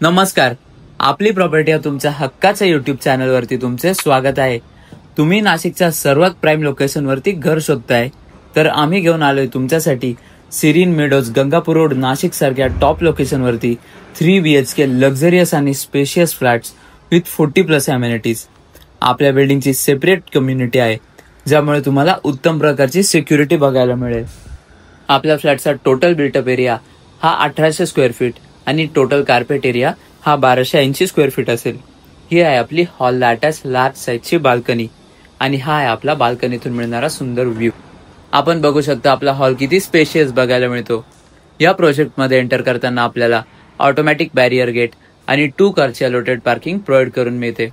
नमस्कार. आपली प्रॉपर्टी या तुमच्या हक्काच्या युट्यूब चॅनलवरती तुमचे स्वागत आहे. तुम्ही नाशिकच्या सर्वात प्राईम लोकेशनवरती घर शोधताय तर आम्ही घेऊन आलोय तुमच्यासाठी सिरीन मेडोज गंगापूर रोड नाशिक सारख्या टॉप लोकेशनवरती 3 BHK लक्झरियस आणि स्पेशियस फ्लॅट्स विथ 40+ अमेनिटीज. आपल्या बिल्डिंगची सेपरेट कम्युनिटी आहे ज्यामुळे तुम्हाला उत्तम प्रकारची सिक्युरिटी बघायला मिळेल. आपल्या फ्लॅटचा टोटल बिल्टअप एरिया हा 1800 स्क्वेअर फीट आणि टोटल कार्पेट एरिया हा 1280 स्क्वेअर फीट असेल. ही आहे आपली हॉल अटॅच लार्ज साईजची बाल्कनी आणि हा आहे आपला बाल्कनीतून मिळणारा सुंदर व्ह्यू. आपण बघू शकता आपला हॉल किती स्पेशियस बघायला मिळतो. या प्रोजेक्टमध्ये एंटर करताना आपल्याला ऑटोमॅटिक बॅरियर गेट आणि 2 कारची अलॉटेड पार्किंग प्रोव्हाइड करून मिळते.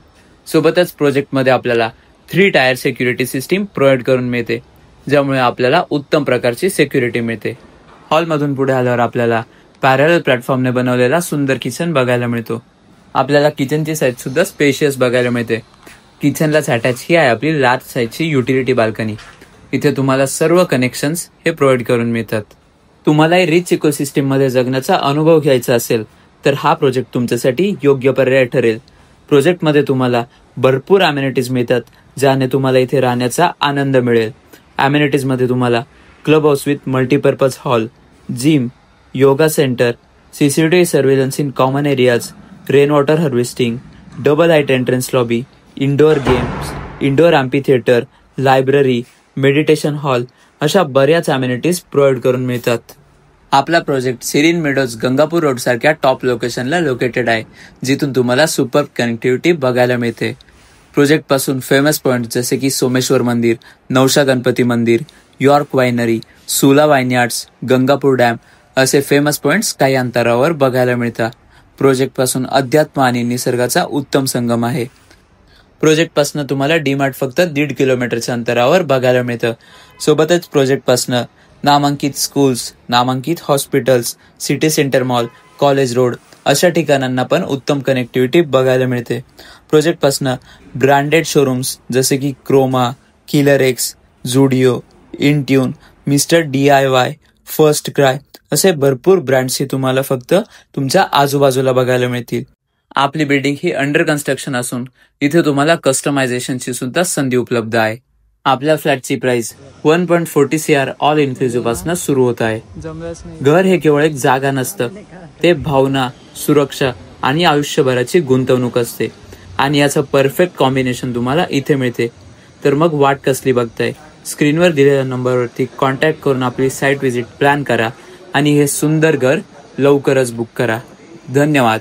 सोबतच प्रोजेक्टमध्ये आपल्याला 3 टायर सिक्युरिटी सिस्टीम प्रोव्हाइड करून मिळते ज्यामुळे आपल्याला उत्तम प्रकारची सिक्युरिटी मिळते. हॉलमधून पुढे आल्यावर आपल्याला पॅरलल प्लॅटफॉर्मने बनवलेला सुंदर किचन बघायला मिळतो. आपल्याला किचनची साईज सुद्धा स्पेशियस बघायला मिळते. किचनलाच अटॅच ही आहे आपली लार्ज साईजची युटिलिटी बाल्कनी. इथे तुम्हाला सर्व कनेक्शन्स हे प्रोव्हाइड करून मिळतात. तुम्हालाही रिच इकोसिस्टीम मध्ये जगण्याचा अनुभव घ्यायचा असेल तर हा प्रोजेक्ट तुमच्यासाठी योग्य पर्याय ठरेल. प्रोजेक्टमध्ये तुम्हाला भरपूर अमेनिटीज मिळतात ज्याने तुम्हाला इथे राहण्याचा आनंद मिळेल. अमेनिटीजमध्ये तुम्हाला club house with multipurpose hall, gym, yoga centre, CCTV surveillance in common areas, rain water harvesting, double height entrance lobby, indoor games, indoor amphitheatre, library, meditation hall अशा बऱ्याच अमेनिटीज प्रोव्हाइड करून मिळतात. आपला project Serene Meadows Gangapur road सारख्या top लोकेशनला located आहे जिथून तुम्हाला सुपर कनेक्टिव्हिटी बघायला मिळते. प्रोजेक्ट पासून फेमस पॉइंट जसे की सोमेश्वर मंदिर, नवशा गणपती मंदिर, यॉर्क वायनरी, सुला वाईनयार्ड्स, गंगापूर डॅम असे फेमस पॉइंट्स काही अंतरावर बघायला मिळतात. प्रोजेक्ट पासून अध्यात्म आणि निसर्गाचा उत्तम संगम आहे. प्रोजेक्ट पासून तुम्हाला डीमार्ट फक्त 1.5 किलोमीटरच्या अंतरावर बघायला मिळतं. सोबतच प्रोजेक्ट पासून नामांकित स्कूल्स, नामांकित hospitals, city centre mall, college road अशा ठिकाणांना पण उत्तम कनेक्टिव्हिटी बघायला मिळते. प्रोजेक्ट पासून ब्रँडेड शोरूम्स जसे की Croma, Killer X, Zudio, Intune, Mr DIY, FirstCry असे भरपूर ब्रँड्सही तुम्हाला फक्त तुमच्या आजूबाजूला बघायला मिळतील. आपली बिल्डिंग ही अंडर कन्स्ट्रक्शन असून इथे तुम्हाला कस्टमायझेशनची सुद्धा संधी उपलब्ध आहे. आपल्या फ्लॅटची प्राइस 1.40 CR ऑल इन्क्लुझिव्ह पासून सुरू होत आहे. घर हे केवळ एक जागा नसतं, ते भावना, सुरक्षा आणि आयुष्यभराची गुंतवणूक असते आणि याचं परफेक्ट कॉम्बिनेशन तुम्हाला इथे मिळते. तर मग वाट कसली बघताय? स्क्रीनवर दिलेल्या नंबरवरती कॉन्टॅक्ट करून आपली साईट व्हिजिट प्लॅन करा आणि हे सुंदर घर लवकरच बुक करा. धन्यवाद.